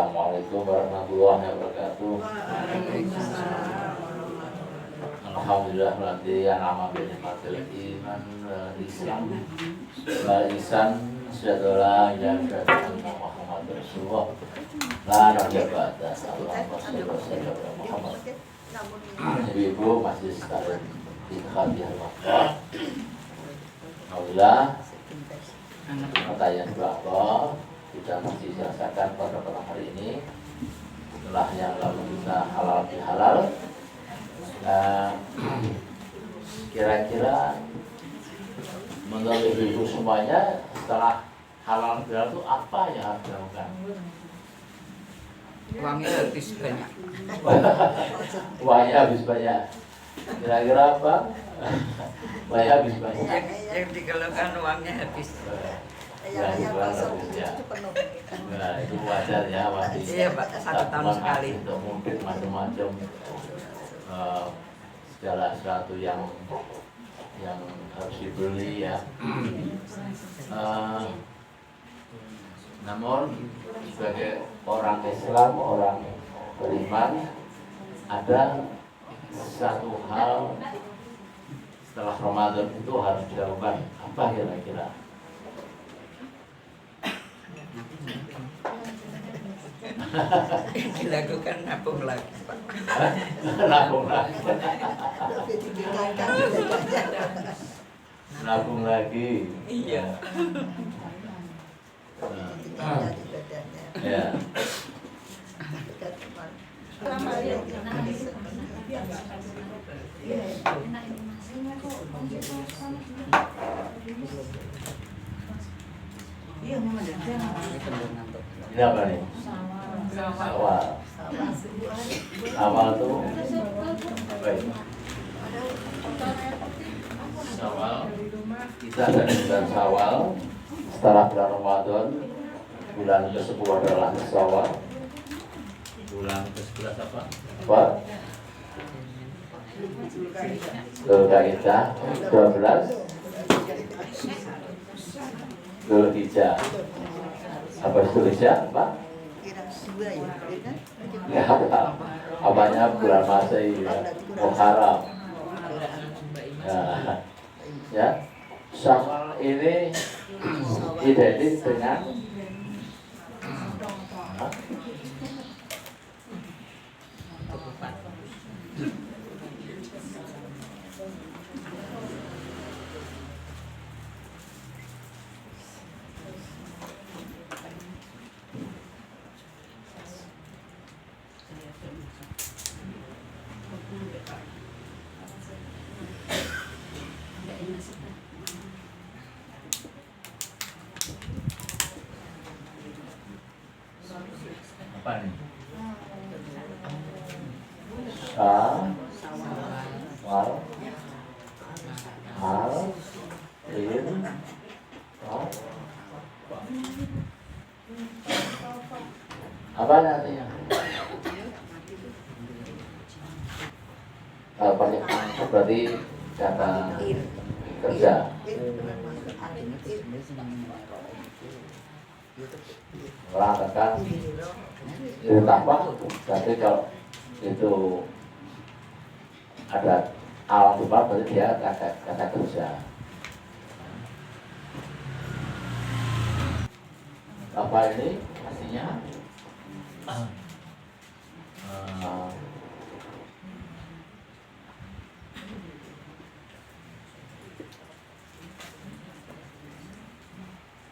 Assalamualaikum warahmatullahi wabarakatuh. Alhamdulillah berarti yang nama binikmatil iman Islam barisan syadullah yang syadullah Muhammad Rasulullah la nabiya ba'da sallallahu alaihi wasallam Muhammad. Ibu-ibu masih sekalian di khadiyah waktu. Alhamdulillah pertanyaan berapa kita masih rasakan pada hari ini setelah yang lalu kita halal bihalal. Kira-kira menurut ibu-ibu semuanya setelah halal bihalal itu apa yang harus dilakukan? Uangnya habis banyak. Uangnya habis banyak. Kira-kira apa? Uangnya habis banyak. Yang dikeluhkan uangnya habis. Ya, nah, itu wajar ya, wajar. Iya Pak, 1 tahun sekali. Untuk mungkin macam-macam segala sesuatu yang harus dibeli ya. Namun sebagai orang Islam, orang beriman, ada satu hal setelah Ramadan itu harus dilakukan. Apa kira-kira? Dilakukan nabung lagi Pak. Nabung lagi. Nabung lagi. Iya. Ya. Ini apa nih? Awal. Awal tuh baik. Syawal. Kita ada di bulan Syawal. Setelah bulan Ramadan, bulan ke-10 adalah Syawal. Bulan ke-11 apa? Apa? Dzulqa'dah 12. Dzulhijjah. Apa Dzulhijjah, Pak? Ya, apanya bulan Masehi ya. Muharram. Ya. Syawal ini identik dengan apa nih? Apa nantinya? Kalau pakai berarti kata kerja. Mengatakan itu apa? Berarti kalau itu ada alam luar berarti dia kata kerja. Apa ini artinya?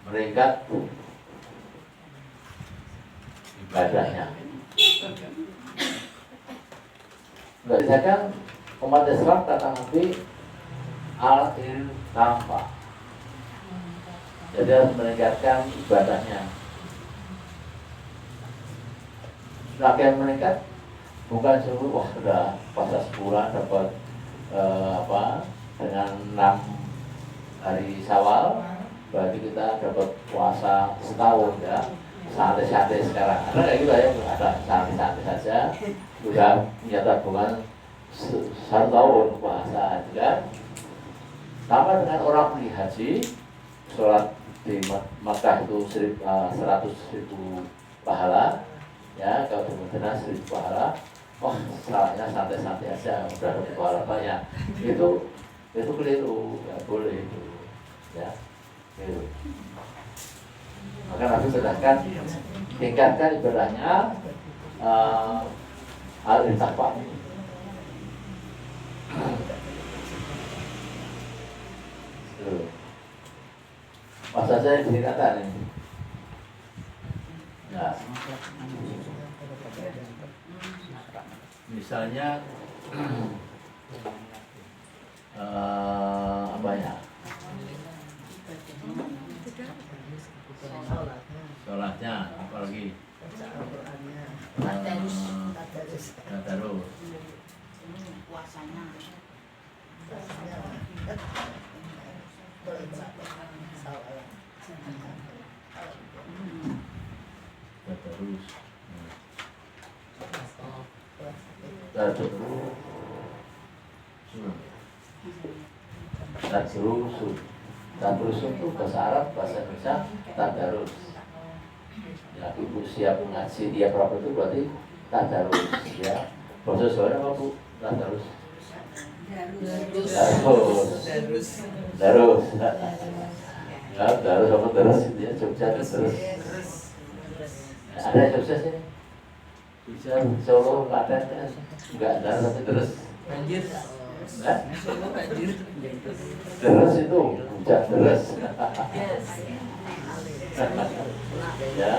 Meningkat ibadahnya. Berarti kan umat Islam kata Nabi al-tanfa. Jadi harus meningkatkan ibadahnya. Semakin meningkat, bukan seluruh wah sudah puasa sebulan dapat dengan 6 hari Syawal, berarti kita dapat puasa setahun ya. Santai-santai sekarang. Karena kayak gitu ya, ada santai-santai saja. Sudah punya tabungan 1 tahun puasa juga. Sama dengan orang pergi haji, sholat di Makkah itu 100.000 pahala. Ya, kalau kemudian seribu pahala, oh salahnya santai-santai aja, udah dapat pahala banyak. Itu keliru, nggak boleh itu. Ya, keliru. Maka Nabi katakan tingkatkan ibadahnya al-taqwa. Masa saya diceritakan ini. Nah, misalnya apa ya? Sholatnya, apalagi tadarus, puasanya tadarus, tadarus itu bahasa Arab, bahasa Indonesia tadarus. Ya, ibu siap ngaji dia berapa itu berarti tadarus. Ya, bahasa Jawa apa bu? Tadarus. Darus. Ya, darus apa terus? Ya, Jogja terus. Ada Jogja sini? Bisa Solo, Klaten kan? Enggak darus tapi terus. Banjir. Nah, Solo banjir. terus itu hujan terus. Ya,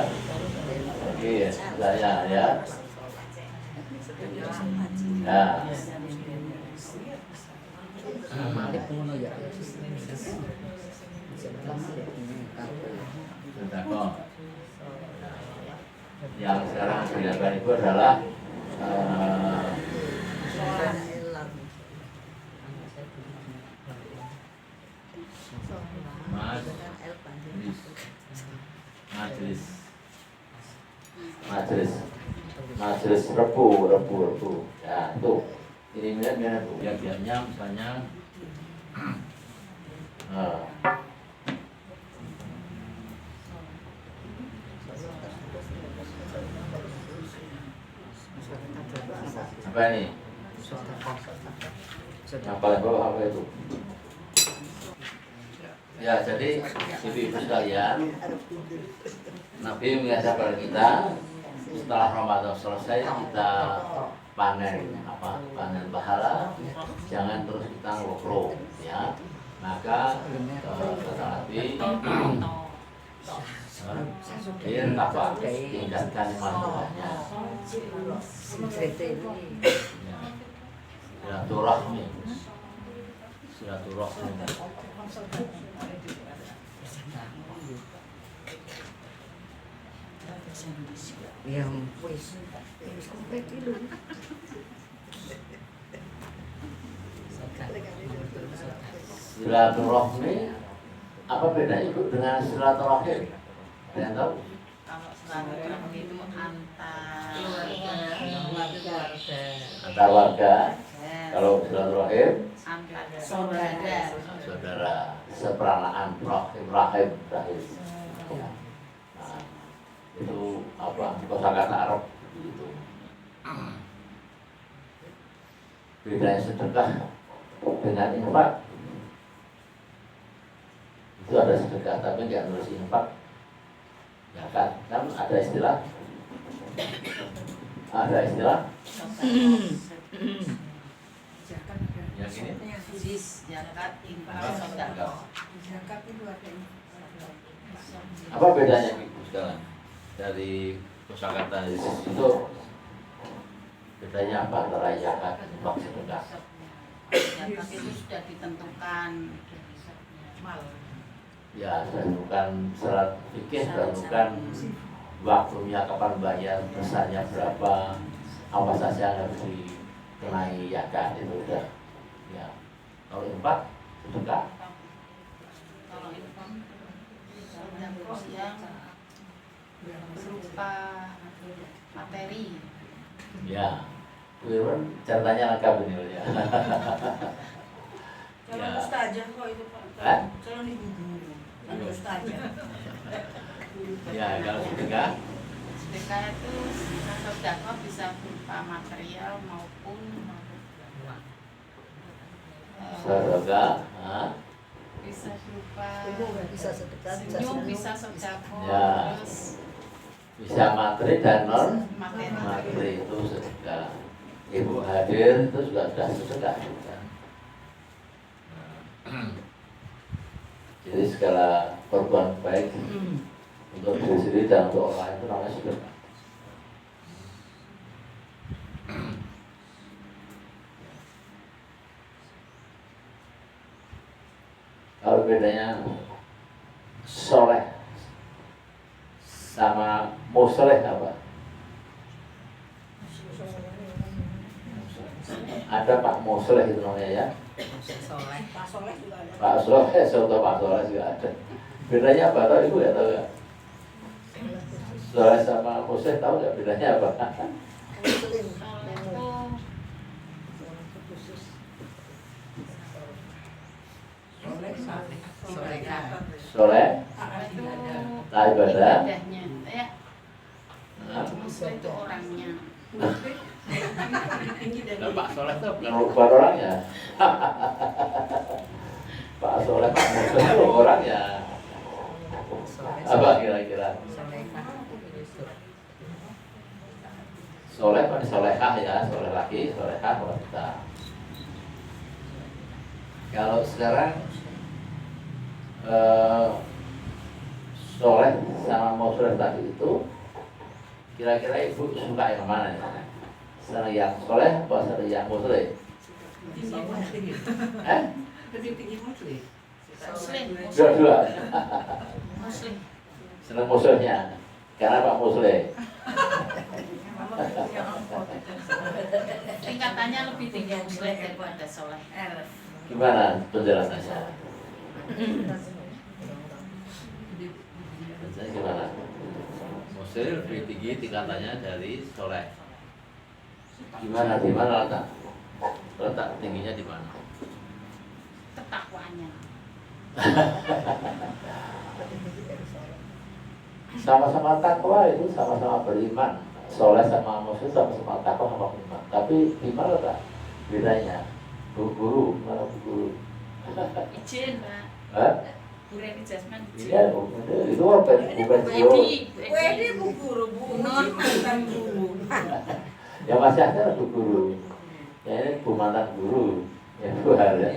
oke, saya ya. Nah, sedekah. Yang sekarang dilakukan itu adalah majelis rebu. Ya, itu ini mirip bu. Ya biasanya misalnya apa ini? Apa apa itu? Ya, jadi ibu-ibu sekalian, Nabi mengajarkan kita setelah Ramadan selesai kita panen pahala, jangan terus kita ngeluh ya. Maka kata Nabi tingkatkan manfaatnya. Silaturahmi. Ya, wis komplit itu. Silaturahmi, apa bedanya itu dengan silaturahim? Ada yang tahu? kalau silaturahmi itu Antar warga. Kalau silaturahim antar saudara seperanaan rahim. Nah, itu apa? Kosakata Arab itu. Bedanya sedekah dengan infak. Itu ada sedekah tapi nggak nulis infak. Ya kan ada istilah. Yang ini zakat, infak, sedekah. apa bedanya ibu sekarang dari kosakata itu? Bedanya apa antara zakat dan infak sedekah? Zakat itu sudah ditentukan Ya, sudah tentukan syarat fikih, sudah tentukan waktunya kapan bayar, besarnya berapa, apa saja yang harus dikenai zakat itu udah. Ya, kalau infak sedekah. kalau infak yang berupa materi. Ya, Wirwan ceritanya lengkap ini ya. Calon ustazah kok itu Pak. Hah? Calon ibu guru. Calon ustazah. Ya, kalau sedekah Sedekah itu sedekah bisa berupa material maupun sedekah, bisa berupa Bisa sedekah, bisa senyum, senyum. bisa sedekah, Ya. terus bisa materi dan non materi. materi itu sedekah. Ibu hadir itu juga sudah sedekah. Jadi segala perbuatan baik untuk diri sendiri dan untuk orang lain itu namanya sedekah. Kalau bedanya soleh sama musoleh apa? Ada Pak Musoleh itu namanya ya. Soleh. Pak Soleh juga ada. Pak Soleh, soto Pak Soleh juga ada. Bedanya apa tahu ibu ya tahu ya? Soleh sama Musoleh tahu nggak bedanya apa? Muslim. Soleh itu Khusus. Soleh, Solehah. Soleh, itu tak ibadah. ibadahnya, ya. Nah, Muslim itu orangnya. tinggi dari Pak Soleh itu bukan orangnya. Pak Soleh, Pak Musoleh itu orangnya. Apa kira-kira? Solehah. Soleh apa solehah ya, soleh laki, solehah wanita. Kalau sekarang soleh sama musoleh tadi itu, kira-kira ibu suka yang mana ya? Senang yang soleh apa senang yang musoleh? tinggi muslim. Eh? Lebih tinggi muslim. Muslim. Dua-dua. Muslim. Senang musolehnya. Karena Pak Musoleh. Tingkatannya lebih tinggi Muslim daripada soleh. Gimana penjelasannya? Penjelasannya gimana? Musoleh lebih tinggi tingkatannya dari soleh. Gimana? Di mana letak tingginya di mana? Ketakwaannya. Sama-sama takwa itu sama-sama beriman. Soleh sama musoleh sama-sama takwa sama beriman. Tapi di mana letak bedanya? Bu guru, mana bu guru? Izin, Pak. Hah? Buren Jasman Iya, itu apa? Bukan guru. Wedi bu guru, bu non mantan guru. Ya masih ada bu guru. Ya ini bu mantan guru. Ya bu ada.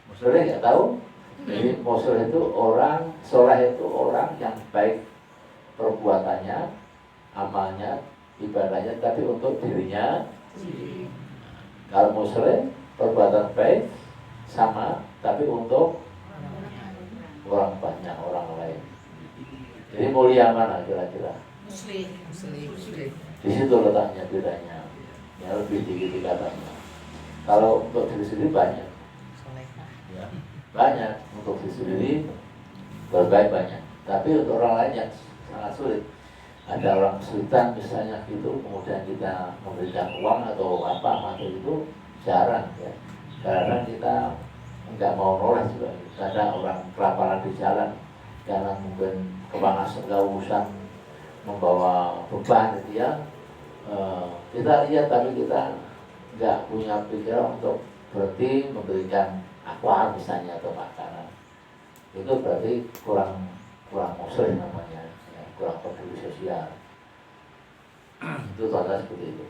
Musoleh nggak tahu. Jadi musoleh itu orang, soleh itu orang yang baik perbuatannya, amalnya, ibadahnya, tapi untuk dirinya. Kalau musoleh perbuatan baik sama, tapi untuk orang banyak, orang lain. Jadi mulia mana kira-kira? Muslim. Di situ letaknya bedanya. Ya lebih tinggi tingkatannya. Kalau untuk diri sendiri banyak. Ya, banyak untuk diri sendiri berbaik banyak. Tapi untuk orang lain yang sangat sulit. Ada orang kesulitan misalnya gitu, kemudian kita memberikan uang atau apa atau itu jarang ya. Karena kita nggak mau noleh juga. Ada orang kelaparan di jalan karena mungkin kepanasan kehausan membawa beban gitu ya. Kita lihat tapi kita nggak punya pikiran untuk berarti memberikan aqua misalnya atau makanan. Itu berarti kurang musuh namanya, ya, kurang peduli sosial. Itu tanda seperti itu.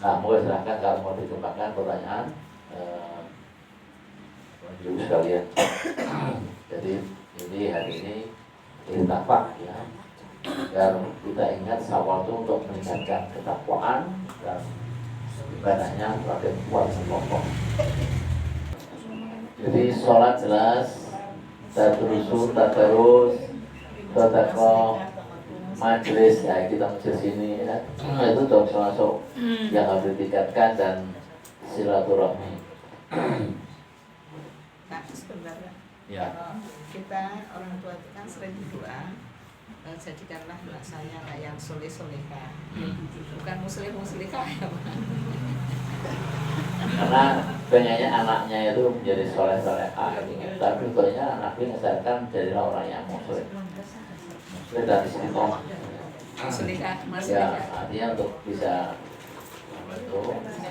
Nah, mau silahkan kalau mau dikembangkan pertanyaan ibu sekalian. Jadi ini hari ini tapak ya, agar kita ingat Syawal itu untuk meningkatkan ketakwaan dan ibadahnya semakin kuat dan kokoh. Jadi sholat jelas, tadarus, tadako, majelis ya kita majelis ini ya. Itu dong termasuk yang harus ditingkatkan dan silaturahmi. Nah, sebenarnya Ya. kita orang tua itu kan sering berdoa, jadikanlah anak saya anak yang soleh soleha, bukan muslim muslimah ya Pak. Karena banyaknya anaknya itu menjadi soleh-solehah, tapi banyak anaknya misalkan jadi orang yang muslim dan istiqomah. Selika, Mas Ya, Selika. artinya untuk bisa apa itu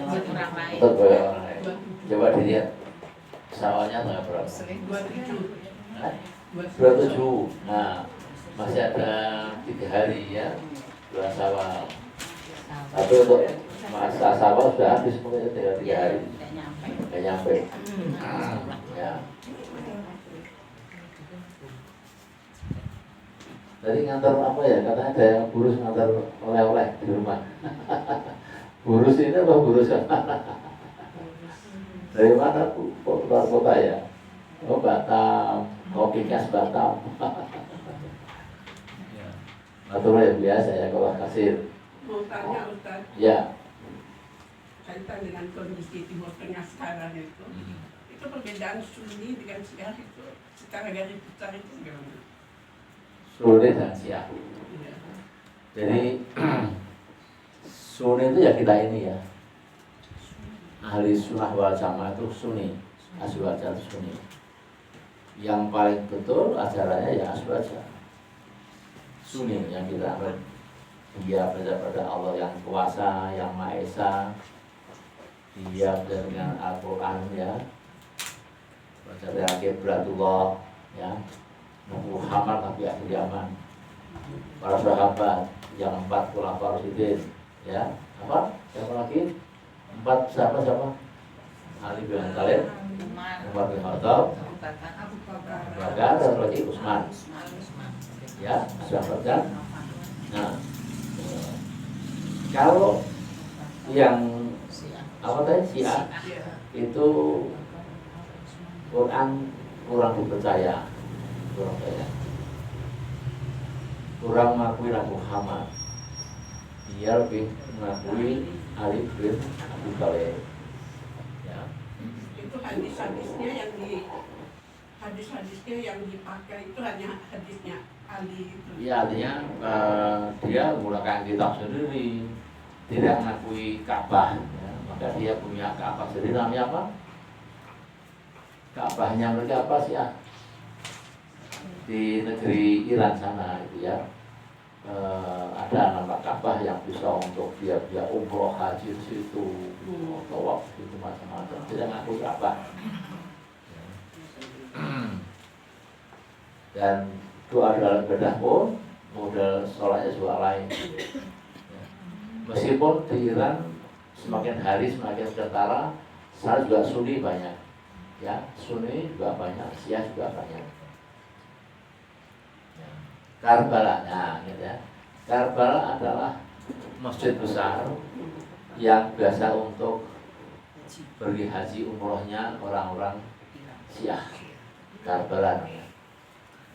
Buat orang lain. untuk orang lain. Coba dilihat sawahnya tanggal berapa? Selika. 27. Nah, masih ada 3 hari ya bulan Syawal. Tapi untuk masa Syawal sudah habis mungkin tinggal 3 hari. Tidak nyampe. Nggak nyampe. Ya. Tadi ngantar apa ya? Katanya ada yang burus ngantar oleh-oleh di rumah. Burus ini apa burus? Dari mana Bu? Keluar kota ya? Oh Batam, kopi khas Batam. Aturan yang biasa ya kalau kasir. Mau tanya Ustaz, Ya. kaitan dengan kondisi Timur Tengah sekarang itu perbedaan Sunni dengan Syiah itu secara garis besar itu gimana? Sunni dan Syiah. Iya. Jadi Sunni itu ya kita ini ya. Ahli sunnah wal jamaah itu Sunni, aswaja itu Sunni. Yang paling betul ajarannya ya aswaja. Sunni yang kita anggap dia pada Allah yang kuasa, yang Maha Esa. Dia dengan Al-Quran ya, baca dengan Qiblatullah ya, Muhammad Nabi akhir zaman, para sahabat yang 4 khulafaur rasyidin ya, apa? Siapa lagi? 4 siapa? Ali bin Abi Thalib, Umar bin Khattab, Abu Bakar. Abu Bakar. Abu Bakar, dan lagi Utsman ya, sahabat kan? Nah, kalau yang apa tadi Syiah Iya. itu Quran kurang dipercaya, kurang mengakui Nabi Muhammad. Dia lebih mengakui Ali bin Abi Thalib. Ya. Itu hadis-hadisnya yang dipakai itu hanya hadisnya Ali itu. Ya artinya dia menggunakan kitab sendiri, tidak mengakui Ka'bah. Ya. Maka dia punya Ka'bah sendiri, namanya apa? Ka'bahnya mereka apa sih ya? Di negeri Iran sana itu ya. Ada nama Ka'bah yang bisa untuk dia umroh haji di situ, tawaf itu macam-macam. Tidak ngaku Ka'bah. Dan doa dalam ibadah pun model sholatnya juga lain. Meskipun di Iran semakin hari semakin setara, sana juga Sunni banyak, ya Sunni juga banyak, Syiah juga banyak. Karbala, nah gitu ya. Karbala adalah masjid besar yang biasa untuk pergi haji umrohnya orang-orang Syiah. Karbala namanya,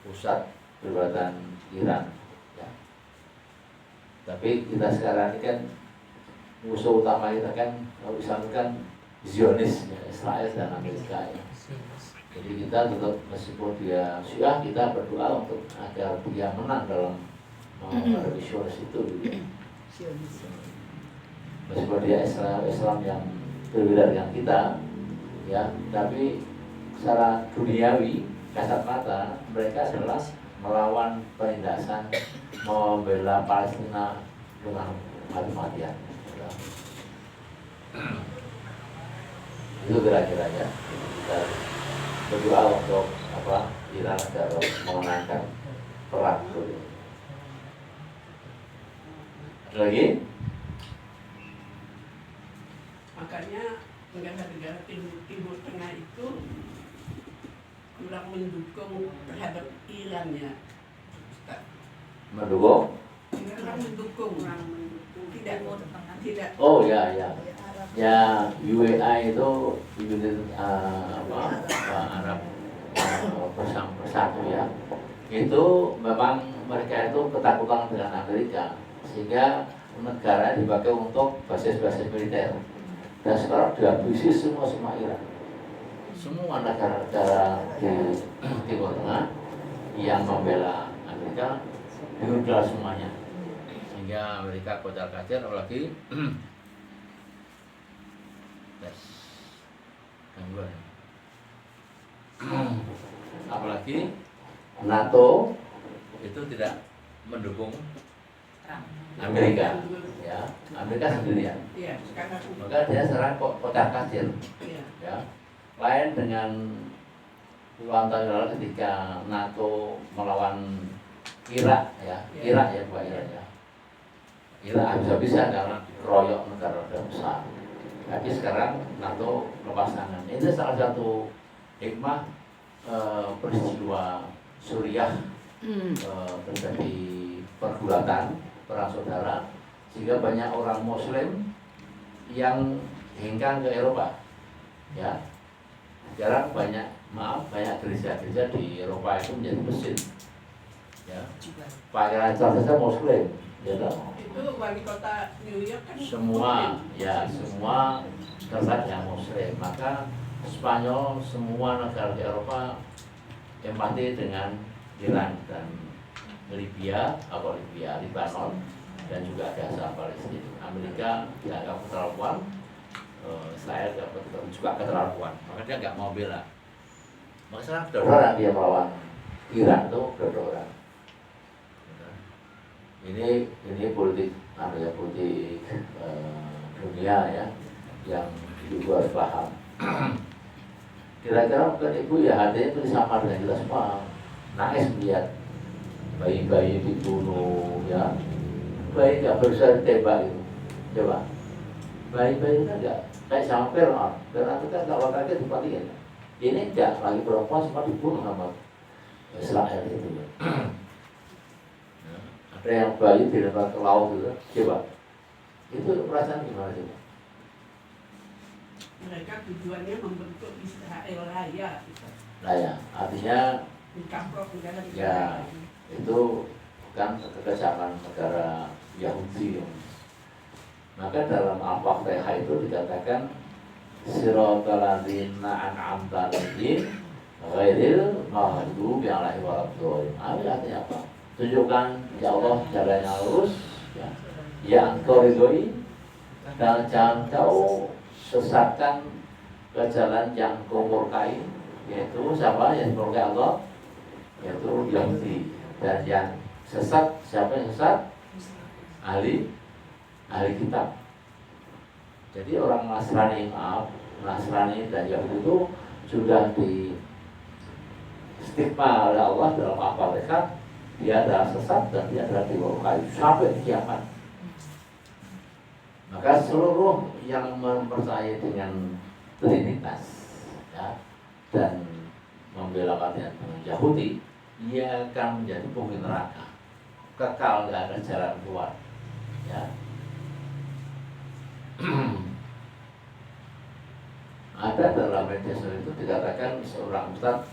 pusat peribadatan Iran. Ya. Tapi kita sekarang ini kan musuh utama kita kan, kalau Islam kan Zionis, ya, Israel dan Amerika ya. Jadi kita tetap meskipun dia Syiah, kita berdoa untuk agar dia menang dalam menghadapi Zionis itu. Gitu. Meskipun dia Islam yang berbeda dengan kita, ya, tapi secara duniawi kasat mata mereka adalah melawan penindasan, membela Palestina dengan mati-matian. Itu kira-kira ya. Kita berdoa untuk apa Iran agar memenangkan perang itu. Ada lagi? Makanya negara-negara Timur Tengah itu kurang mendukung terhadap Iran ya, Ustaz. Mendukung? Kurang mendukung. Tidak. Oh ya ya. Ya UAI itu Unit Arab Bersatu ya. Itu memang mereka itu ketakutan dengan Amerika, sehingga negara dipakai untuk basis-basis militer. Dan sekarang dihabisi semua Iran. Semua negara-negara di Timur Tengah yang membela Amerika diudara semuanya, sehingga Amerika kocar-kacir. Apalagi gangguan. Apalagi NATO itu tidak mendukung Amerika, ya, Amerika sendirian. Iya, sekarang. Maka dia sekarang kok kocar kacir, Iya. ya. Lain dengan puluhan tahun lalu ketika NATO melawan Irak, ya, Irak ya, bukan Irak ya. Irak habis-habisan karena keroyok negara besar. Tapi sekarang NATO lepas tangan. Ini salah satu hikmah peristiwa Suriah terjadi pergulatan perang saudara, sehingga banyak orang Muslim yang hengkang ke Eropa, ya. Sekarang banyak gereja-gereja di Eropa itu menjadi mesin, ya. Pangeran Charles saja Muslim, ya toh. Itu wali kota New York kan Semua, Muslim. ya semua tersaja Muslim. Maka Spanyol, semua negara di Eropa empati dengan Iran dan Libya, Lebanon, dan juga Gaza, Palestina. Amerika dianggap keterlaluan, Israel juga keterlaluan, maka dia nggak mau bela. Maka sekarang kedua dia melawan Iran itu kedua. Ini politik, politik dunia ya, yang ibu harus paham. Kira-kira mungkin ibu ya hatinya itu sama dengan kita semua, nangis melihat bayi-bayi dibunuh, ya. Bayi nggak bisa ditembak itu, coba. Bayi-bayi itu nggak kayak sama Fir'aun. Fir'aun itu kan kalau kaget dipatiin. Ini enggak, lagi perempuan semua dibunuh sama Israel itu. Ada yang bayi dilempar ke laut gitu, coba. Itu perasaan gimana coba? Mereka tujuannya membentuk Israel raya. Nah ya, artinya Mencaplok negara ya, itu bukan kekejaman negara Yahudi. Maka dalam Al-Fatihah itu dikatakan siratal ladzina an'amta 'alaihim ghairil maghdubi 'alaihim waladdallin. Artinya apa? Tunjukkan ya Allah jalan yang lurus, ya, yang Engkau ridhoi, dan jangan Kau sesatkan ke jalan yang Kau murkai, yaitu siapa yang murkai Allah? Yaitu Yahudi. Dan yang sesat, siapa yang sesat? Ahli kitab. Jadi orang Nasrani dan Yahudi itu sudah di stigma oleh Allah dalam Al-Fatihah, dia adalah sesat dan dia adalah dimurkai sampai kiamat. Maka seluruh yang mempercayai dengan Trinitas, ya, dan membela dengan Yahudi, ia akan menjadi penghuni neraka, kekal, tidak ada jalan keluar, ya. Ada dalam media sosial itu dikatakan seorang ustaz,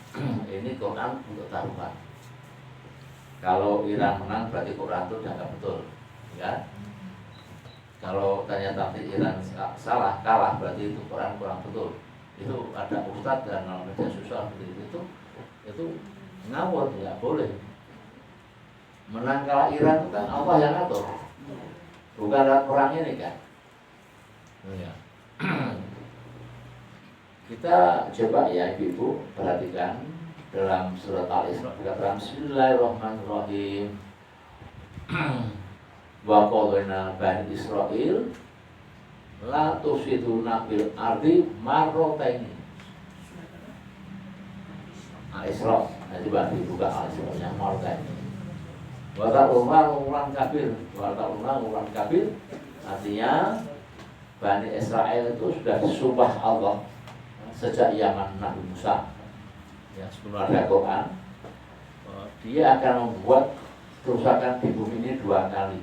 ini Quran untuk taruhan. Kalau Iran menang berarti Quran itu tidak betul, ya. Kalau ternyata Iran salah, kalah, berarti itu Quran kurang betul. Itu ada ustaz dan dalam media sosial itu ngawur, nggak boleh. Menang kalah Iran itu kan Allah yang atur, bukan perang ini kan. Ya. Kita coba ya ibu perhatikan dalam surat Al-Isra dikatakan Bismillahirrahmanirrahim. Wa qadna bani Israil la tusiduna fil ardi marrataini. Al-Isra, nanti coba dibuka Al-Isra-nya marrataini. Wa ta'ulan kabir, artinya Bani Israel itu sudah disumpah Allah sejak zaman Nabi Musa, ya, sebelum ada Quran. Dia akan membuat kerusakan di bumi ini 2 kali.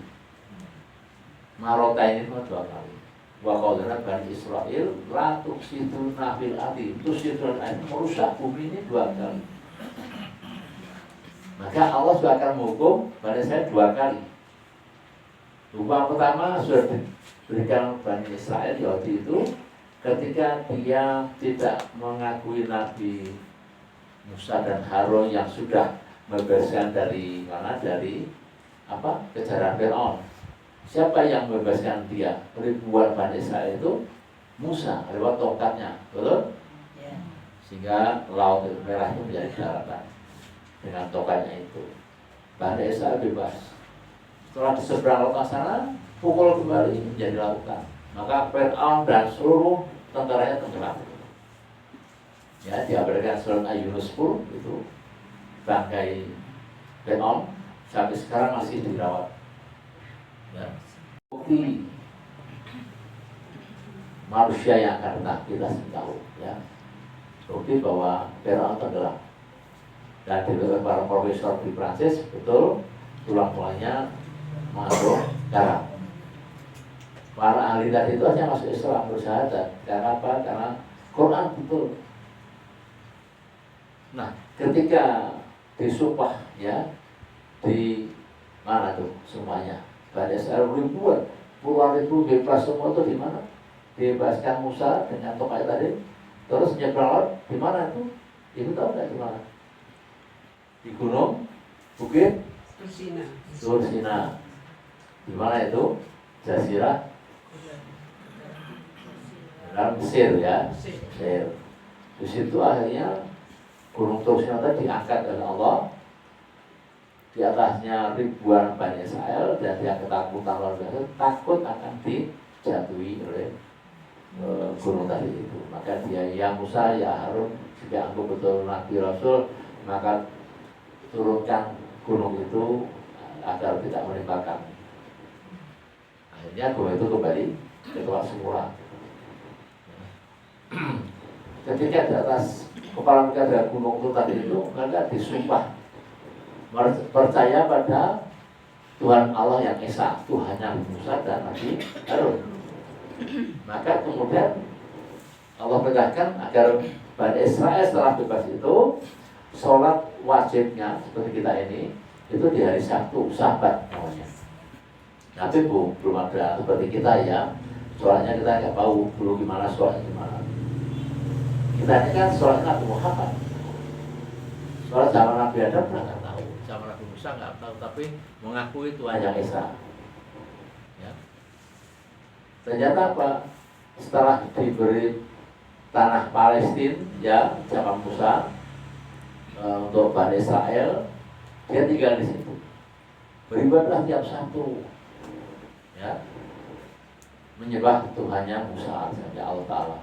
Marota ini cuma 2 kali. Wa qadna Bani Israil la tufsiduna fil ardi. Tufsiduna itu merusak bumi ini 2 kali. Maka Allah juga akan menghukum Bani Israil 2 kali. Hukuman pertama sudah diberikan Bani Israel Yahudi itu ketika dia tidak mengakui Nabi Musa dan Harun yang sudah membebaskan dari mana, dari kejaran Fir'aun. Siapa yang membebaskan dia? Ribuan Bani Israel itu Musa lewat tongkatnya, betul? Sehingga laut merah itu menjadi daratan dengan tongkatnya itu. Bani Israel bebas. Setelah diseberang lautan sana, pukul kembali menjadi lautan. Maka Fir'aun dan seluruh tentaranya tenggelam. Ya, diabadikan surat Yunus 10 itu bangkai Fir'aun sampai sekarang masih dirawat. Ya. Bukti manusia yang akan datang kita tahu, ya. Bukti bahwa Fir'aun tenggelam. Dan dilihat para profesor di Prancis betul tulang-tulangnya mengandung garam. Para ahli tadi itu hanya masuk Islam bersyahadat. Karena apa? Karena Quran betul. Nah, ketika disumpah ya di mana tuh semuanya? Pada saat ribuan, puluhan ribu bebas semua itu di mana? Dibebaskan Musa dengan tongkat tadi. Terus nyebrang laut di mana tuh? Ibu tahu nggak di mana? Di gunung Bukit Tursina. Di mana itu? Jazirah dalam Mesir ya. Mesir. Di situ akhirnya gunung Tursina tadi diangkat oleh Allah. Di atasnya ribuan Bani Israel dan dia ketakutan luar biasa, takut akan dijatuhi oleh gunung tadi itu. Maka dia ya Musa ya Harun, jika aku betul Nabi Rasul, maka turunkan gunung itu agar tidak menimpa kami. Akhirnya gunung itu kembali ke tempat semula. Ketika di atas kepala mereka ada gunung itu tadi itu, mereka disumpah percaya pada Tuhan Allah yang Esa, Tuhannya Musa dan Nabi Harun. Maka kemudian Allah perintahkan agar Bani Israel setelah bebas itu sholat wajibnya seperti kita ini itu di hari Sabtu, Sabat namanya. Tapi belum ada seperti kita ya, sholatnya kita nggak tahu dulu gimana sholatnya gimana. Kita ini kan sholatnya Nabi Muhammad. Sholat zaman Nabi Adam pernah nggak tahu, zaman Nabi Musa nggak tahu, tapi mengakui Tuhan yang Esa. Ya. Ternyata apa? Setelah diberi tanah Palestina ya zaman Musa untuk Bani Israel, dia tinggal di situ, beribadah tiap Sabtu, ya, menyembah Tuhannya Musa ya Allah Taala.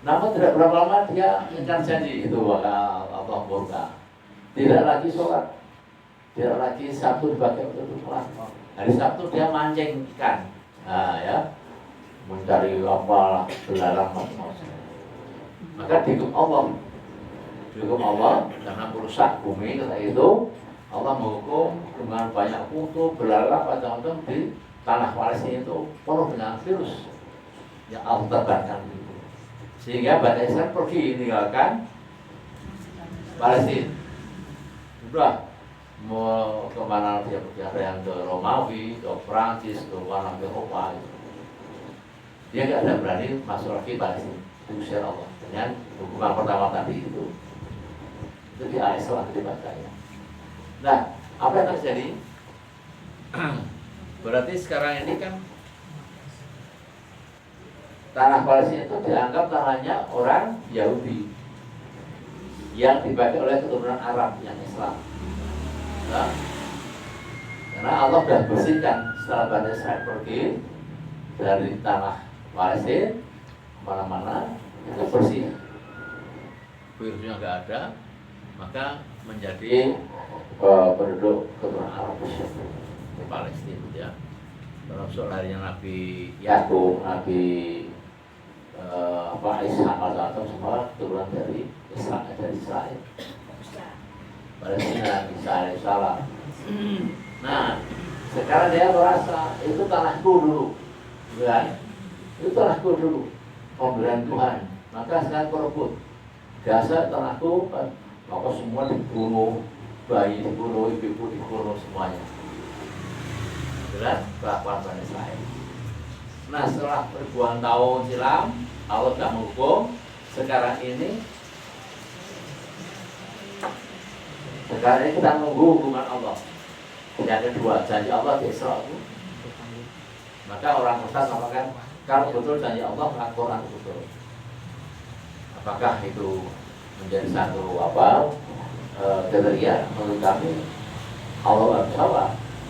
Namun tidak berapa lama dia ingkar janji itu Allah murka. Tidak lagi sholat, tidak lagi Sabtu dipakai untuk sholat. Hari Sabtu dia mancing ikan, nah, ya, mencari apa belalang macam-macam. Maka dihukum Allah karena merusak bumi kata itu, Allah menghukum dengan banyak kutu, belalang macam-macam di tanah Palestina itu penuh dengan virus yang Allah tebarkan itu. Sehingga Bani Israel pergi meninggalkan Palestina. Sudah mau kemana dia pergi, ada yang ke Romawi, ke Prancis, ke mana ke Eropa gitu. Dia nggak ada berani masuk lagi Palestina, diusir Allah dengan hukuman pertama tadi itu di ayat setelah dibacanya. Nah, apa yang terjadi? Berarti sekarang ini kan tanah Palestina itu dianggap tanahnya orang Yahudi yang dipakai oleh keturunan Arab yang Islam. Nah, karena Allah sudah bersihkan setelah Bani Israel pergi dari tanah Palestina kemana-mana, itu bersih, virusnya nggak ada, maka menjadi penduduk keturunan Arab di Palestina ya. Termasuk lahirnya Nabi Yakub, Nabi Ishak atau semua keturunan dari Israel. Palestina, Israel, salah. Nah, sekarang dia merasa itu tanahku dulu, kan? Itu tanahku dulu, pemberian Tuhan. Maka sekarang berebut. Biasa tanahku, maka semua dibunuh, bayi dibunuh, ibu-ibu dibunuh semuanya. Jelas kelakuan Bani Israel. Nah, setelah ribuan tahun silam, Allah sudah menghukum. Sekarang ini kita menunggu hukuman Allah. Yang kedua, janji Allah di Isra itu. Maka orang Kristen mengatakan, kalau betul janji Allah, maka Quran betul. Apakah itu menjadi satu kriteria menurut kami? Allah bersalah.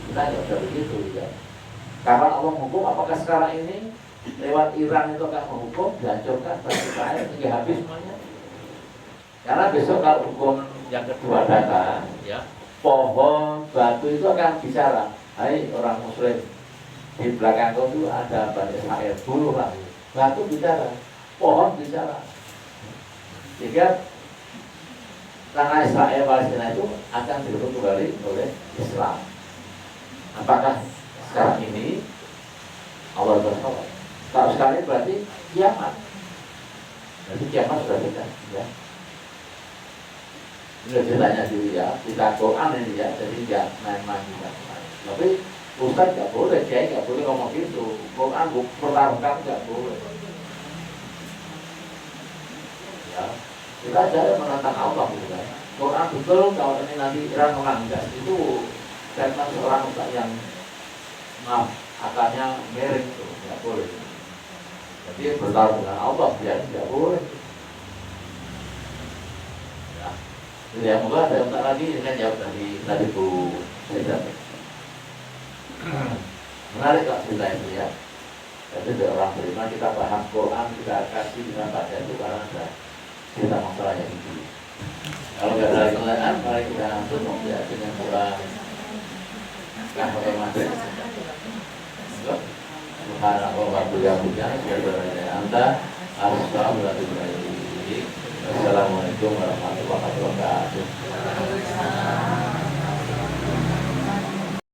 Kita nggak bisa begitu ya. Karena Allah menghukum, apakah sekarang ini lewat Iran itu akan menghukum, dihancurkan batu Israel hingga habis semuanya? Karena besok kalau hukum yang kedua datang, ya, pohon, batu itu akan bicara. Hai orang Muslim, di belakang kau itu ada Bani Israel, bunuhlah. Batu bicara, pohon bicara. Sehingga tanah Israel Palestina itu akan direbut kembali oleh Islam. Apakah sekarang ini Allah berkata? Kalau sekali berarti kiamat. Berarti kiamat sudah dekat, ya. Ini ceritanya dulu ya, kita Quran ini ya, jadi nggak main-main juga. Tapi Ustaz nggak boleh, Kiai nggak boleh ngomong gitu. Quran pertarungkan nggak boleh. Ya, kita aja menantang Allah gitu kan. Quran betul kalau ini nanti Iran menang enggak, itu karena seorang Ustaz yang maaf akalnya miring itu nggak boleh. Jadi bertarung dengan Allah biar nggak boleh. Ya, moga ada yang tak lagi ini kan jawab tadi Bu Sedan. Menarik kok cerita itu ya. Jadi dari orang beriman kita paham Quran, kita kasih dengan baca itu karena ada cerita masalah yang itu. Kalau nggak ada pertanyaan, mari kita tutup ya dengan surah Al-Fatihah. Subhanallah wa bihamdihi, anta astaghfiruka wa atubu ilaik. Assalamualaikum warahmatullahi wabarakatuh.